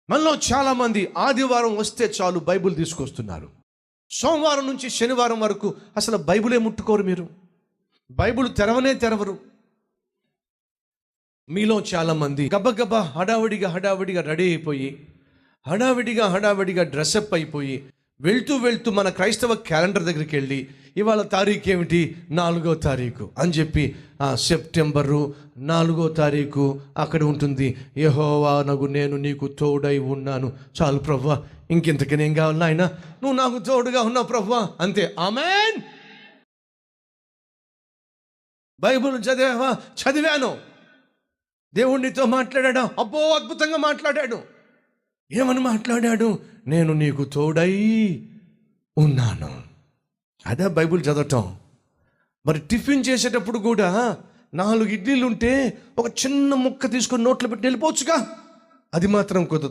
మనలో చాలామంది ఆదివారం వస్తే చాలు బైబిల్ తీసుకొస్తున్నారు. సోమవారం నుంచి శనివారం వరకు అసలు బైబిలే ముట్టుకోరు. మీరు బైబిల్ తెరవరు. మీలో చాలామంది గబగబా హడావిడిగా రెడీ అయిపోయి హడావిడిగా డ్రెస్అప్ అయిపోయి వెళ్తూ మన క్రైస్తవ క్యాలెండర్ దగ్గరికి వెళ్ళి ఇవాళ తారీఖు ఏమిటి, 4వ తారీఖు అని చెప్పి సెప్టెంబరు 4వ తారీఖు అక్కడ ఉంటుంది, యెహోవా నగు నేను నీకు తోడై ఉన్నాను. చాలు ప్రభువా, ఇంకెంతకని ఏం కావాలి నాయన, నువ్వు నాకు తోడుగా ఉన్నావు ప్రభువా, అంతే. ఆమేన్. బైబిల్ చదివాను, దేవుడితో మాట్లాడాడు. అబ్బో, అద్భుతంగా మాట్లాడాడు. ఏమని మాట్లాడాడు? నేను నీకు తోడై ఉన్నాను. అదే బైబిల్ చదవటం. మరి టిఫిన్ చేసేటప్పుడు కూడా 4 ఇడ్లీలు ఉంటే ఒక చిన్న ముక్క తీసుకొని నోట్లో పెట్టి వెళ్ళిపోవచ్చుగా, అది మాత్రం కుదరదు.